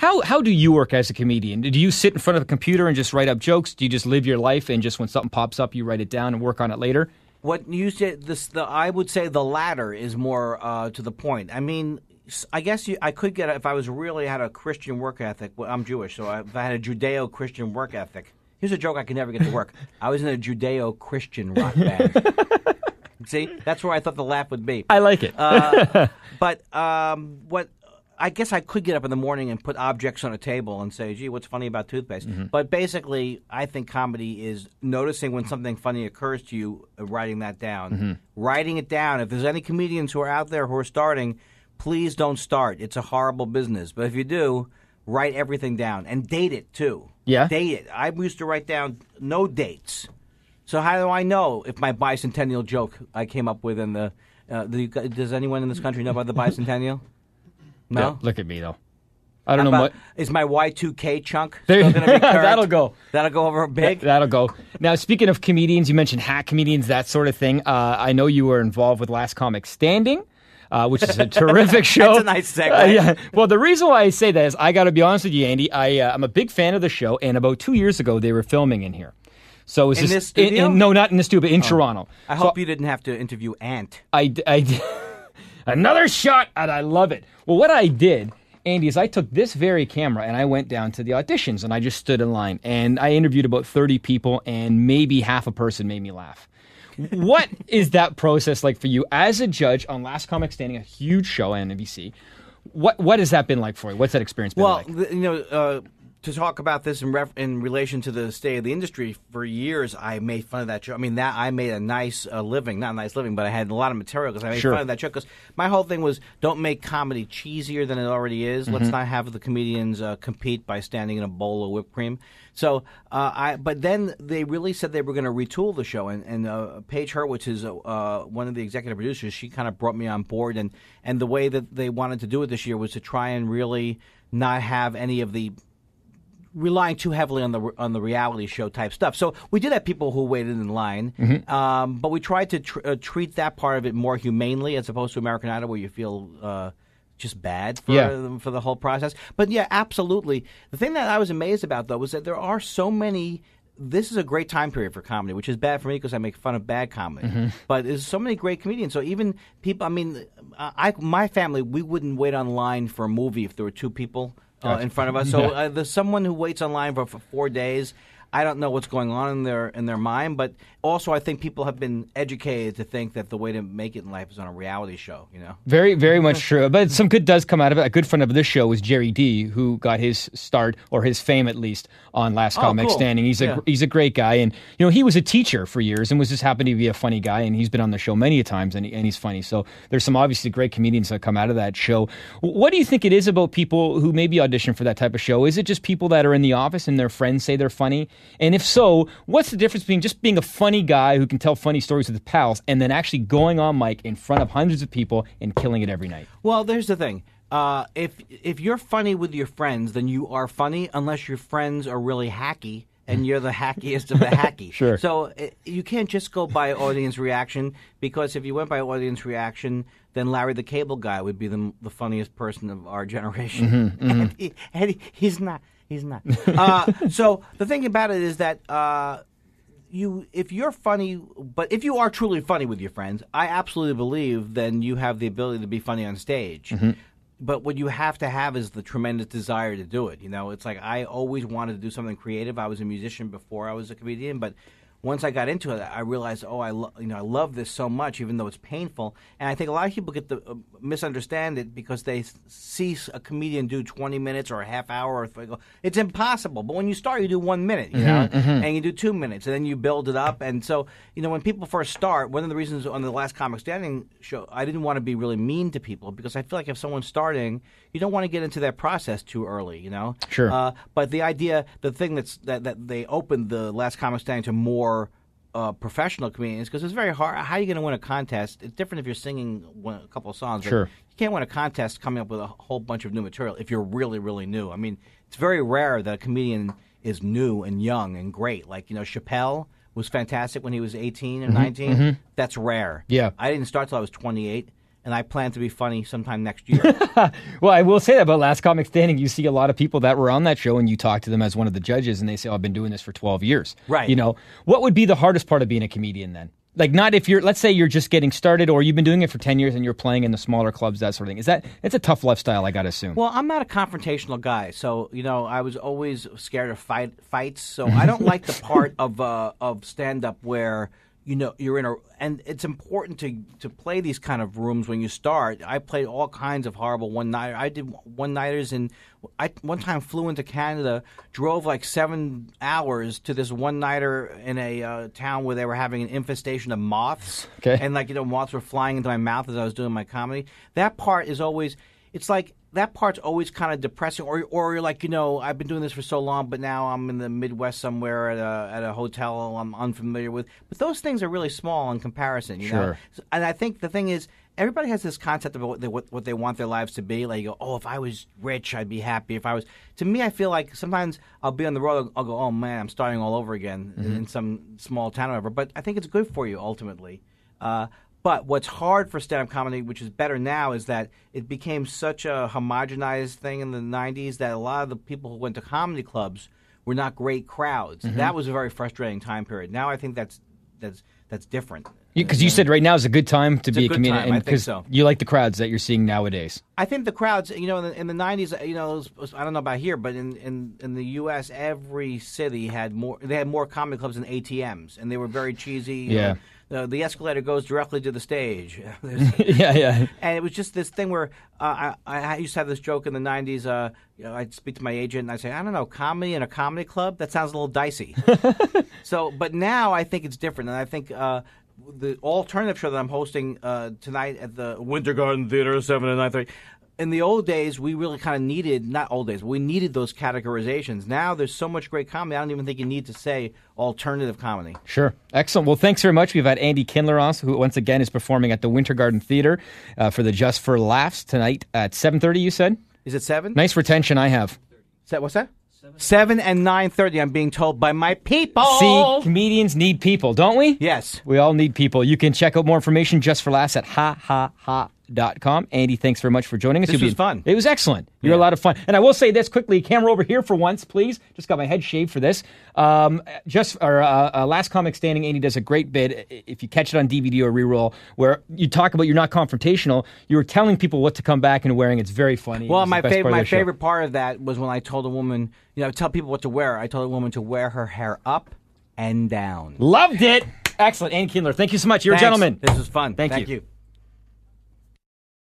How do you work as a comedian? Do you sit in front of a computer and just write up jokes? Do you just live your life and just when something pops up, you write it down and work on it later? What you said, I would say the latter is more to the point. I mean, I guess I could get if I was really had a Christian work ethic. Well, I'm Jewish, so if I had a Judeo-Christian work ethic. Here's a joke I could never get to work. I was in a Judeo-Christian rock band. See, that's where I thought the laugh would be. I like it. But what I guess I could get up in the morning and put objects on a table and say, gee, what's funny about toothpaste? Mm-hmm. But basically, I think comedy is noticing when something funny occurs to you, writing that down. Mm-hmm. Writing it down. If there's any comedians who are out there who are starting, please don't start. It's a horrible business. But if you do, write everything down. And date it, too. Yeah? Date it. I used to write down no dates. So how do I know if my bicentennial joke I came up with in the does anyone in this country know about the bicentennial? No? Yeah, look at me, though. I don't know what. Is my Y2K chunk still going to be current? That'll go. That'll go over big? That'll go. Now, speaking of comedians, you mentioned hack comedians, that sort of thing. I know you were involved with Last Comic Standing, which is a terrific show. That's a nice segue. Yeah. Well, the reason why I say that is I got to be honest with you, Andy. I'm a big fan of the show, and about 2 years ago, they were filming in here. So in this studio? No, not in the studio, but in Toronto. I hope you didn't have to interview Ant. I did. Another shot, and I love it. Well, what I did, Andy, is I took this very camera and I went down to the auditions and I just stood in line and I interviewed about 30 people and maybe half a person made me laugh. What is that process like for you as a judge on Last Comic Standing, a huge show on NBC? What has that been like for you? What's that experience been like? Well, to talk about this in relation to the state of the industry, for years I made fun of that show. I mean, I made a nice living, not a nice living, but I had a lot of material because I made fun of that show. Because my whole thing was, don't make comedy cheesier than it already is. Mm-hmm. Let's not have the comedians compete by standing in a bowl of whipped cream. So, but then they really said they were going to retool the show, and Paige Hurwitz is one of the executive producers. She kind of brought me on board, and the way that they wanted to do it this year was to try and really not have any of the relying too heavily on the reality show type stuff. So we did have people who waited in line, mm-hmm. But we tried to treat that part of it more humanely as opposed to American Idol, where you feel just bad for the whole process. But yeah, absolutely. The thing that I was amazed about, though, was that there are so many. This is a great time period for comedy, which is bad for me because I make fun of bad comedy. Mm-hmm. But there's so many great comedians. So even people, I mean, my family, we wouldn't wait online for a movie if there were two people in front of us. So there's someone who waits online for 4 days. I don't know what's going on in their mind, but also I think people have been educated to think that the way to make it in life is on a reality show. You know, very, very much true. But some good does come out of it. A good friend of this show was Jerry D, who got his start or his fame at least on Last Comic Standing. He's a great guy, and you know he was a teacher for years and was just happened to be a funny guy, and he's been on the show many times, and he's funny. So there's some obviously great comedians that come out of that show. What do you think it is about people who maybe audition for that type of show? Is it just people that are in the office and their friends say they're funny? And if so, what's the difference between just being a funny guy who can tell funny stories with his pals and then actually going on mic in front of hundreds of people and killing it every night? Well, there's the thing. If you're funny with your friends, then you are funny unless your friends are really hacky and you're the hackiest of the hacky. Sure. So you can't just go by audience reaction, because if you went by audience reaction, then Larry the Cable Guy would be the funniest person of our generation. Mm-hmm, mm-hmm. And he's not. He's not. So the thing about it is that if you're funny, but if you are truly funny with your friends, I absolutely believe then you have the ability to be funny on stage. Mm-hmm. But what you have to have is the tremendous desire to do it. You know, it's like I always wanted to do something creative. I was a musician before I was a comedian, but once I got into it, I realized, I love this so much, even though it's painful. And I think a lot of people misunderstand it because they see a comedian do 20 minutes or a half hour. It's impossible. But when you start, you do 1 minute, you know, and you do 2 minutes, and then you build it up. And so, when people first start, one of the reasons on the Last Comic Standing show, I didn't want to be really mean to people because I feel like if someone's starting, you don't want to get into that process too early, you know. Sure. But the thing that they opened the Last Comic Standing to more professional comedians, because it's very hard. How are you going to win a contest? It's different if you're singing a couple of songs. Sure. You can't win a contest coming up with a whole bunch of new material if you're really, really new. I mean, it's very rare that a comedian is new and young and great. Like, Chappelle was fantastic when he was 18 and 19. Mm-hmm. That's rare. Yeah. I didn't start till I was 28. and I plan to be funny sometime next year. Well, I will say that about Last Comic Standing. You see a lot of people that were on that show, and you talk to them as one of the judges, and they say, I've been doing this for 12 years. Right. You know, what would be the hardest part of being a comedian then? Like, not if you're, let's say you're just getting started, or you've been doing it for 10 years and you're playing in the smaller clubs, that sort of thing. It's a tough lifestyle, I got to assume. Well, I'm not a confrontational guy, so, I was always scared of fights, so I don't like the part of stand-up where, you're in and it's important to play these kind of rooms when you start. I played all kinds of horrible one-nighter. I did one-nighters, and I one time flew into Canada, drove like 7 hours to this one-nighter in a town where they were having an infestation of moths. Okay. And moths were flying into my mouth as I was doing my comedy. That part is always, it's like, that part's always kind of depressing, or you're like, I've been doing this for so long, but now I'm in the Midwest somewhere at a hotel I'm unfamiliar with. But those things are really small in comparison, you know? And I think the thing is, everybody has this concept of what they want their lives to be. Like, you go, oh, if I was rich, I'd be happy. To me, I feel like sometimes I'll be on the road, I'll go, oh man, I'm starting all over again in some small town or whatever. But I think it's good for you ultimately. But what's hard for stand-up comedy, which is better now, is that it became such a homogenized thing in the 90s that a lot of the people who went to comedy clubs were not great crowds. That was a very frustrating time period. Now I think that's different. Because you said right now is a good time to be a comedian. Time. I think so. You like the crowds that you're seeing nowadays. I think the crowds, in the 90s, I don't know about here, but in the U.S., every city had more comedy clubs than ATMs, and they were very cheesy. Yeah. The escalator goes directly to the stage. Yeah. And it was just this thing where I used to have this joke in the 90s. I'd speak to my agent, and I'd say, I don't know, comedy in a comedy club? That sounds a little dicey. But now I think it's different, and I think the alternative show that I'm hosting tonight at the Winter Garden Theater, 7 to 9:30. In the old days, we really kind of needed, not old days, but we needed those categorizations. Now there's so much great comedy, I don't even think you need to say alternative comedy. Sure. Excellent. Well, thanks very much. We've had Andy Kindler on, who once again is performing at the Winter Garden Theater for the Just for Laughs tonight at 7:30, you said? Is it 7? Nice retention I have. What's that? 7 and 9:30, I'm being told by my people. See, comedians need people, don't we? Yes. We all need people. You can check out more information Just for Laughs at ha-ha-ha.com. Andy, thanks very much for joining us. This was fun. It was excellent. You're a lot of fun. And I will say this quickly. Camera over here for once, please. Just got my head shaved for this. Last Comic Standing, Andy does a great bit, if you catch it on DVD or reroll, where you talk about you're not confrontational. You were telling people what to come back and wearing. It's very funny. Well, my favorite part of that was when I told a woman, tell people what to wear. I told a woman to wear her hair up and down. Loved it. Excellent. Andy Kindler, thank you so much. You're a gentleman. This was fun. Thank you. You.